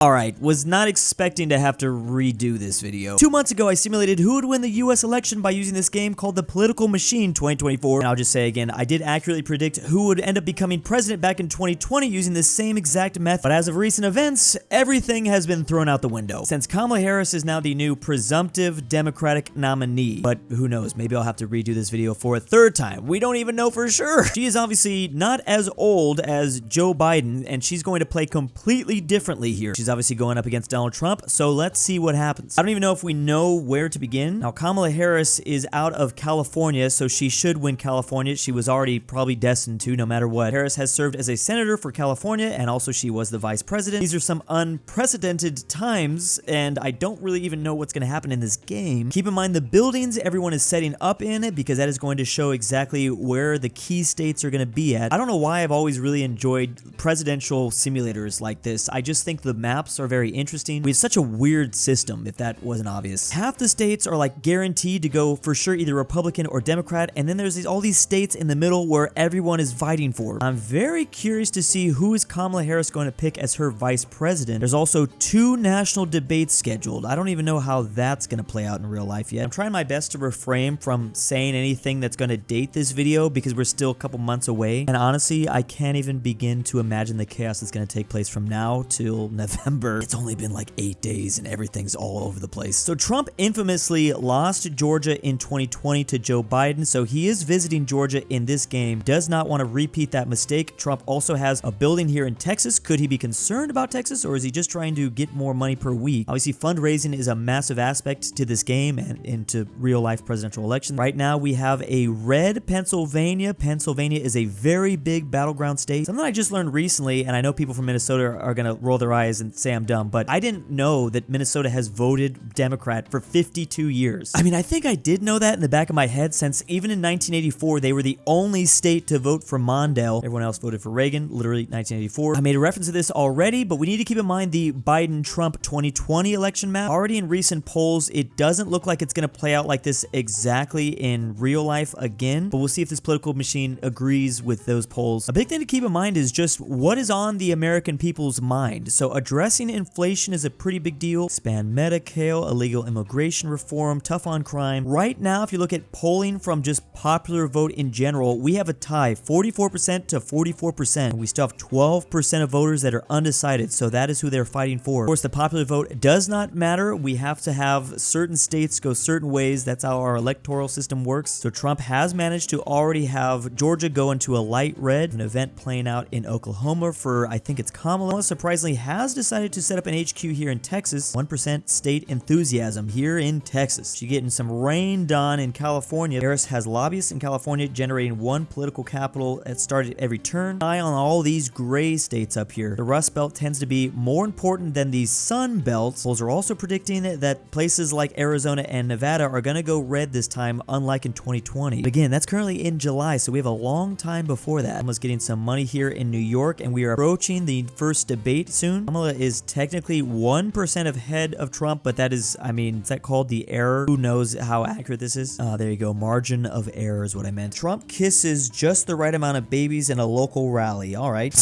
Alright, was not expecting to have to redo this video. 2 months ago, I simulated who would win the US election by using this game called the Political Machine 2024. And I'll just say again, I did accurately predict who would end up becoming president back in 2020 using this same exact method. But as of recent events, everything has been thrown out the window, since Kamala Harris is now the new presumptive Democratic nominee. But who knows, maybe I'll have to redo this video for a third time. We don't even know for sure. She is obviously not as old as Joe Biden, and she's going to play completely differently here. She's obviously going up against Donald Trump, so let's see what happens. I don't even know if we know where to begin. Now, Kamala Harris is out of California, so she should win California. She was already probably destined to, no matter what. Harris has served as a senator for California, and also she was the vice president. These are some unprecedented times, and I don't really even know what's going to happen in this game. Keep in mind the buildings everyone is setting up in, because that is going to show exactly where the key states are going to be at. I don't know why I've always really enjoyed presidential simulators like this. I just think the maps are very interesting. We have such a weird system, if that wasn't obvious. Half the states are like guaranteed to go for sure either Republican or Democrat, and then there's all these states in the middle where everyone is fighting for. I'm very curious to see who is Kamala Harris going to pick as her vice president. There's also 2 national debates scheduled. I don't even know how that's going to play out in real life yet. I'm trying my best to refrain from saying anything that's going to date this video because we're still a couple months away, and honestly, I can't even begin to imagine the chaos that's going to take place from now till November. It's only been like 8 days and everything's all over the place. So Trump infamously lost Georgia in 2020 to Joe Biden, so he is visiting Georgia in this game. Does not want to repeat that mistake. Trump also has a building here in Texas. Could he be concerned about Texas, or is he just trying to get more money per week? Obviously, fundraising is a massive aspect to this game and into real life presidential elections. Right now, we have a red Pennsylvania. Pennsylvania is a very big battleground state. Something I just learned recently, and I know people from Minnesota are going to roll their eyes and say I'm dumb, but I didn't know that Minnesota has voted Democrat for 52 years. I mean, I think I did know that in the back of my head, since even in 1984, they were the only state to vote for Mondale. Everyone else voted for Reagan, literally 1984. I made a reference to this already, but we need to keep in mind the Biden-Trump 2020 election map. Already in recent polls, it doesn't look like it's going to play out like this exactly in real life again, but we'll see if this political machine agrees with those polls. A big thing to keep in mind is just what is on the American people's mind. So addressing inflation is a pretty big deal. Expand Medicaid, illegal immigration reform, tough on crime. Right now, if you look at polling from just popular vote in general, we have a tie, 44% to 44%. We still have 12% of voters that are undecided, so that is who they're fighting for. Of course, the popular vote does not matter. We have to have certain states go certain ways. That's how our electoral system works. So Trump has managed to already have Georgia go into a light red, an event playing out in Oklahoma for, I think it's Kamala. Surprisingly, has decided to set up an HQ here in Texas. 1% state enthusiasm here in Texas. She's getting some rain done in California. Harris has lobbyists in California generating one political capital at started every turn. Eye on all these gray states up here. The Rust Belt tends to be more important than the Sun Belt. Polls are also predicting that places like Arizona and Nevada are going to go red this time, unlike in 2020. But again, that's currently in July, so we have a long time before that. Kamala's getting some money here in New York, and we are approaching the first debate soon. Kamala is technically 1% ahead of Trump, but that is, I mean, is that called the error? Who knows how accurate this is? There you go. Margin of error is what I meant. Trump kisses just the right amount of babies in a local rally. All right.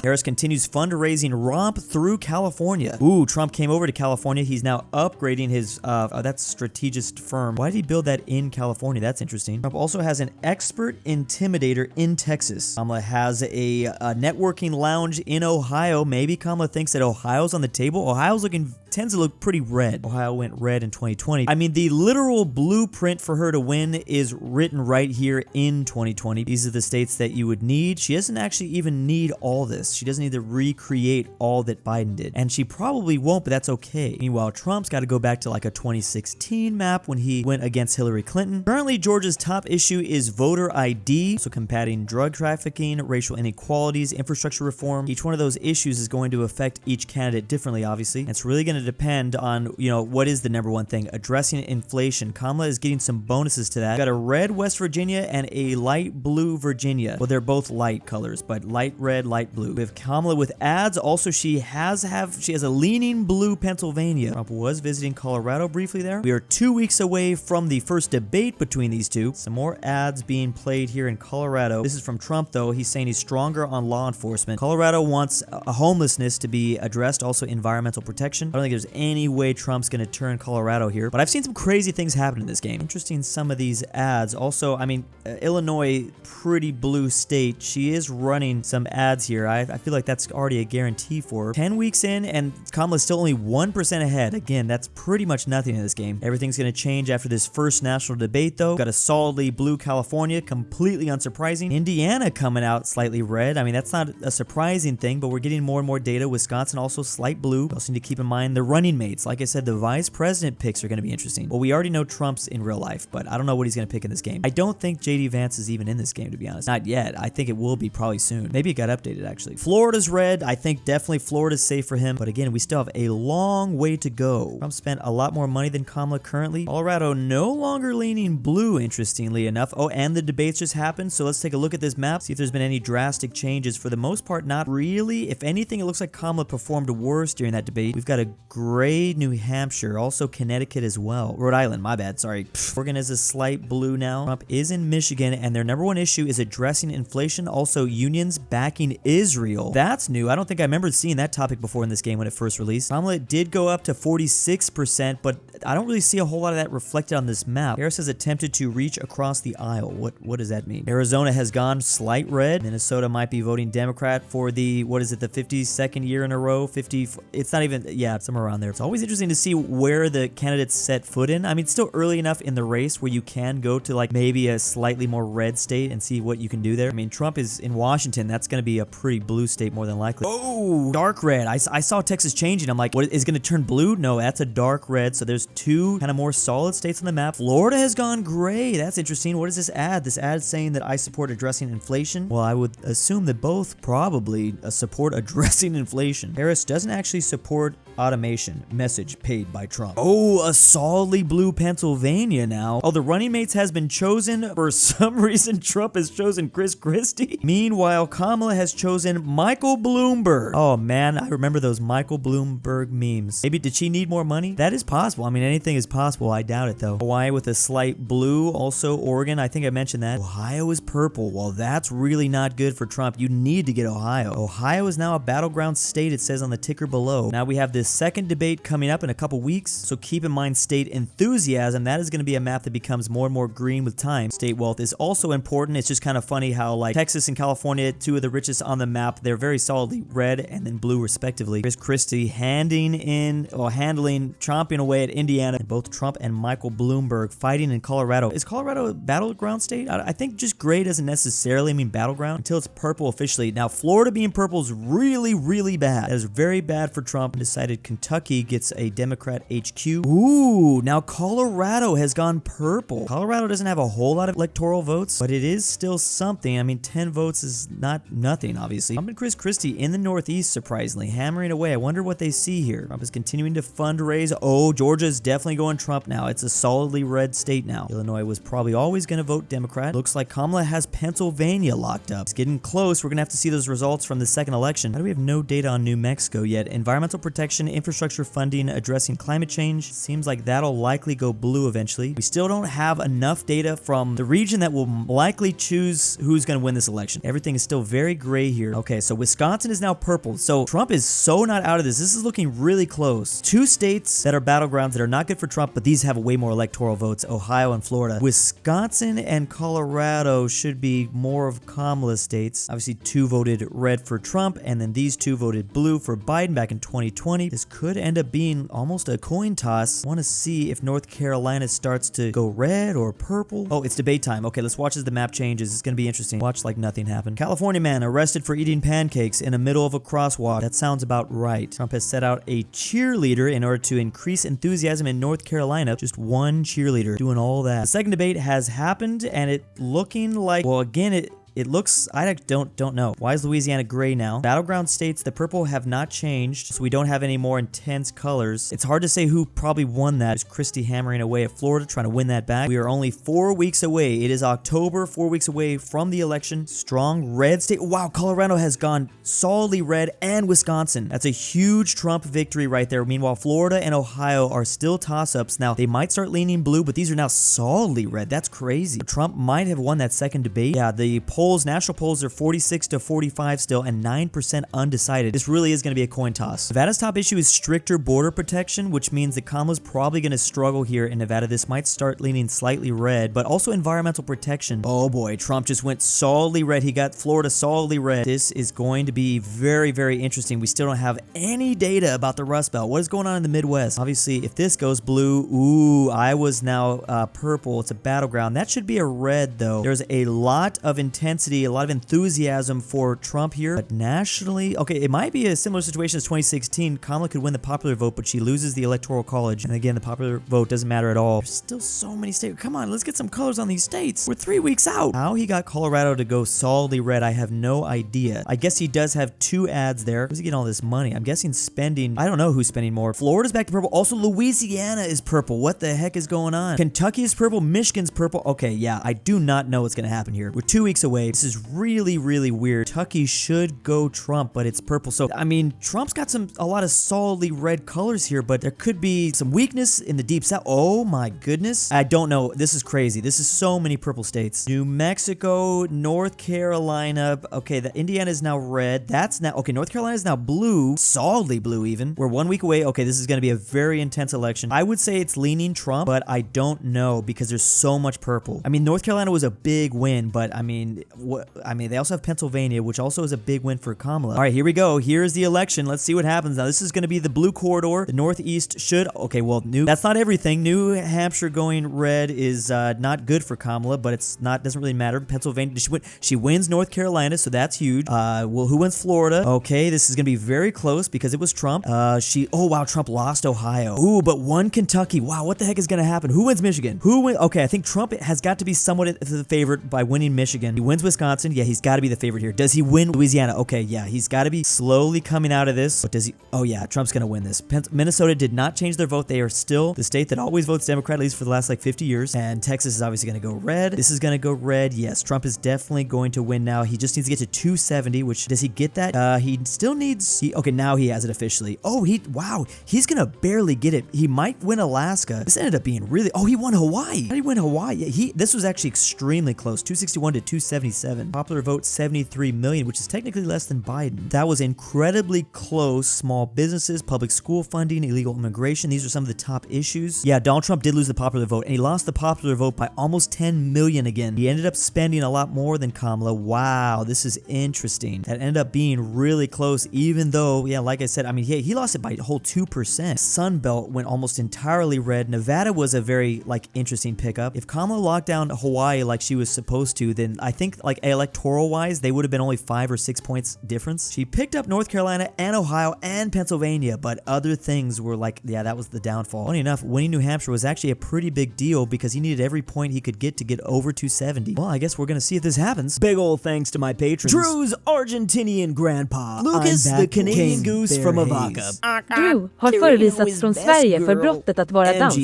Harris continues fundraising romp through California. Ooh, Trump came over to California. He's now upgrading his, that's strategist firm. Why did he build that in California? That's interesting. Trump also has an expert intimidator in Texas. Kamala has a networking lounge in Ohio. Maybe Kamala thinks that Ohio's on the table. Ohio's tends to look pretty red. Ohio went red in 2020. I mean, the literal blueprint for her to win is written right here in 2020. These are the states that you would need. She doesn't actually even need all this. She doesn't need to recreate all that Biden did. And she probably won't, but that's okay. Meanwhile, Trump's got to go back to like a 2016 map when he went against Hillary Clinton. Currently, Georgia's top issue is voter ID, so combating drug trafficking, racial inequalities, infrastructure reform. Each one of those issues is going to affect each candidate differently, obviously. It's really going to depend on, you know, what is the number one thing? Addressing inflation. Kamala is getting some bonuses to that. We've got a red West Virginia and a light blue Virginia. Well, they're both light colors, but light red, light blue. We have Kamala with ads. Also, she has a leaning blue Pennsylvania. Trump was visiting Colorado briefly there. We are 2 weeks away from the first debate between these two. Some more ads being played here in Colorado. This is from Trump, though. He's saying he's stronger on law enforcement. Colorado wants homelessness to be addressed also environmental protection. I don't think there's any way Trump's gonna turn Colorado here, but I've seen some crazy things happen in this game. Interesting, some of these ads. Also, I mean, Illinois, pretty blue state. She is running some ads here. I feel like that's already a guarantee for her. 10 weeks in, and Kamala's still only 1% ahead. Again, that's pretty much nothing in this game. Everything's gonna change after this first national debate, though. Got a solidly blue California, completely unsurprising. Indiana coming out slightly red. I mean, that's not a surprising thing, but we're getting more and more data. Wisconsin also slight blue. We also need to keep in mind the running mates. Like I said, the vice president picks are going to be interesting. Well, we already know Trump's in real life, but I don't know what he's going to pick in this game. I don't think JD Vance is even in this game, to be honest. Not yet. I think it will be probably soon. Maybe it got updated, actually. Florida's red. I think definitely Florida's safe for him, but again, we still have a long way to go. Trump spent a lot more money than Kamala currently. Colorado no longer leaning blue, interestingly enough. Oh, and the debates just happened, so let's take a look at this map, see if there's been any drastic changes. For the most part, not really. If anything, it looks like Kamala performed worse during that debate. We've got a gray New Hampshire, also Connecticut as well. Rhode Island, my bad, sorry. Oregon is a slight blue now. Trump is in Michigan, and their #1 issue is addressing inflation, also unions backing Israel. That's new. I don't think I remember seeing that topic before in this game when it first released. Kamala did go up to 46%, but I don't really see a whole lot of that reflected on this map. Harris has attempted to reach across the aisle. What does that mean? Arizona has gone slight red. Minnesota might be voting Democrat for the, what is it, the 52nd year in a row? 50, it's not even, yeah, somewhere around there. It's always interesting to see where the candidates set foot in. I mean, it's still early enough in the race where you can go to like maybe a slightly more red state and see what you can do there. I mean, Trump is in Washington. That's going to be a pretty blue state more than likely. Oh, dark red. I saw Texas changing. I'm like, what is going to turn blue? No, that's a dark red. So there's two kind of more solid states on the map. Florida has gone gray. That's interesting. What is this ad? This ad saying that I support addressing inflation. Well, I would assume that both probably support addressing inflation. Harris doesn't actually support automation. Message paid by Trump. Oh, a solidly blue Pennsylvania now. Oh, the running mates has been chosen. For some reason, Trump has chosen Chris Christie. Meanwhile, Kamala has chosen Michael Bloomberg. Oh man, I remember those Michael Bloomberg memes. Maybe did she need more money? That is possible. I mean, anything is possible. I doubt it though. Hawaii with a slight blue. Also Oregon. I think I mentioned that. Ohio is purple. Well, that's really not good for Trump. You need to get Ohio. Ohio is now a battleground state, it says on the ticker below. Now we have this second debate coming up in a couple weeks, so keep in mind state enthusiasm. That is going to be a map that becomes more and more green with time. State wealth is also important. It's just kind of funny how like Texas and California, two of the richest on the map, they're very solidly red and then blue respectively. Chris Christie handling, chomping away at Indiana, and both Trump and Michael Bloomberg fighting in Colorado. Is Colorado a battleground state? I think just gray doesn't necessarily mean battleground until it's purple officially. Now, Florida being purple is really, really bad. That is very bad for Trump. Decided Kentucky gets a Democrat HQ. Ooh, now Colorado has gone purple. Colorado doesn't have a whole lot of electoral votes, but it is still something. I mean, 10 votes is not nothing, obviously. Trump and Chris Christie in the Northeast, surprisingly, hammering away. I wonder what they see here. Trump is continuing to fundraise. Oh, Georgia is definitely going Trump now. It's a solidly red state now. Illinois was probably always going to vote Democrat. Looks like Kamala has Pennsylvania locked up. It's getting close. We're going to have to see those results from the second election. How do we have no data on New Mexico yet? Environmental protection, infrastructure funding, addressing climate change. Seems like that'll likely go blue eventually. We still don't have enough data from the region that will likely choose who's going to win this election. Everything is still very gray here. Okay, so Wisconsin is now purple. So Trump is so not out of this. This is looking really close. Two states that are battlegrounds that are not good for Trump, but these have way more electoral votes, Ohio and Florida. Wisconsin and Colorado should be more of Kamala states. Obviously, two voted red for Trump, and then these two voted blue for Biden back in 2020. This could end up being almost a coin toss. I want to see if North Carolina starts to go red or purple. Oh, it's debate time. Okay, let's watch as the map changes. It's going to be interesting. Watch like nothing happened. California man arrested for eating pancakes in the middle of a crosswalk. That sounds about right. Trump has set out a cheerleader in order to increase enthusiasm in North Carolina. Just one cheerleader doing all that. The second debate has happened, and it looking like, well, again, it looks, I don't know. Why is Louisiana gray now? Battleground states, the purple have not changed, so we don't have any more intense colors. It's hard to say who probably won that. Is Christie hammering away at Florida, trying to win that back? We are only 4 weeks away. It is October, 4 weeks away from the election. Strong red state. Wow, Colorado has gone solidly red, and Wisconsin. That's a huge Trump victory right there. Meanwhile, Florida and Ohio are still toss-ups. Now, they might start leaning blue, but these are now solidly red. That's crazy. Trump might have won that second debate. Yeah, the poll polls, national polls are 46 to 45 still, and 9% undecided. This really is going to be a coin toss. Nevada's top issue is stricter border protection, which means that Kamala's probably going to struggle here in Nevada. This might start leaning slightly red, but also environmental protection. Oh boy, Trump just went solidly red. He got Florida solidly red. This is going to be very, very interesting. We still don't have any data about the Rust Belt. What is going on in the Midwest? Obviously, if this goes blue, ooh, Iowa's now purple. It's a battleground. That should be a red, though. There's a lot of intensity, a lot of enthusiasm for Trump here, but nationally, okay, it might be a similar situation as 2016. Kamala could win the popular vote, but she loses the electoral college. And again, the popular vote doesn't matter at all. There's still so many states. Come on, let's get some colors on these states. We're 3 weeks out. How he got Colorado to go solidly red, I have no idea. I guess he does have 2 ads there. Where's he getting all this money? I'm guessing spending. I don't know who's spending more. Florida's back to purple. Also, Louisiana is purple. What the heck is going on? Kentucky is purple. Michigan's purple. Okay, yeah, I do not know what's going to happen here. We're 2 weeks away. This is really, really weird. Kentucky should go Trump, but it's purple. So, I mean, Trump's got a lot of solidly red colors here, but there could be some weakness in the deep south. Oh my goodness. I don't know. This is crazy. This is so many purple states. New Mexico, North Carolina. Okay, the Indiana is now red. That's now, okay, North Carolina is now blue. Solidly blue even. We're 1 week away. Okay, this is going to be a very intense election. I would say it's leaning Trump, but I don't know because there's so much purple. I mean, North Carolina was a big win, but I mean, they also have Pennsylvania, which also is a big win for Kamala. All right, here we go. Here's the election. Let's see what happens. Now, this is going to be the blue corridor. The Northeast should, okay, well, that's not everything. New Hampshire going red is not good for Kamala, but it's not, doesn't really matter. Pennsylvania, she wins North Carolina, so that's huge. Well, who wins Florida? Okay, this is going to be very close because it was Trump. Oh wow, Trump lost Ohio. Ooh, but won Kentucky. Wow, what the heck is going to happen? Who wins Michigan? Okay, I think Trump has got to be somewhat the favorite by winning Michigan. He wins Wisconsin. Yeah, he's got to be the favorite here. Does he win Louisiana? Okay, yeah, he's got to be slowly coming out of this. But does he? Oh yeah, Trump's going to win this. Minnesota did not change their vote. They are still the state that always votes Democrat, at least for the last like 50 years. And Texas is obviously going to go red. This is going to go red. Yes, Trump is definitely going to win now. He just needs to get to 270, which, does he get that? He still needs, okay, now he has it officially. Oh, wow, he's going to barely get it. He might win Alaska. This ended up being really, oh, he won Hawaii. How did he win Hawaii? Yeah, this was actually extremely close, 261 to 277. Popular vote, 73 million, which is technically less than Biden. That was incredibly close. Small businesses, public school funding, illegal immigration. These are some of the top issues. Yeah, Donald Trump did lose the popular vote, and he lost the popular vote by almost 10 million again. He ended up spending a lot more than Kamala. Wow, this is interesting. That ended up being really close, even though, yeah, like I said, I mean, he lost it by a whole 2%. Sun Belt went almost entirely red. Nevada was a very, like, interesting pickup. If Kamala locked down Hawaii like she was supposed to, then I think, like, electoral-wise, they would have been only 5 or 6 points difference. She picked up North Carolina and Ohio and Pennsylvania, but other things were like, yeah, that was the downfall. Funny enough, winning New Hampshire was actually a pretty big deal because he needed every point he could get to get over 270. Well, I guess we're gonna see if this happens. Big ol' thanks to my patrons. Drew's Argentinian grandpa. Lucas, the Canadian goose from Avaca. Drew har förvisats från Sverige för brottet att vara dans.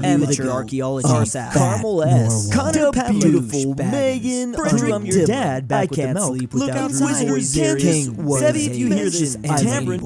Amateur archaeologist. Carmel S. Connor Beautiful. Megan. Frederick, your dad back with the milk. Look out, Wizard King. Sevi, if you hear this, and Tamron.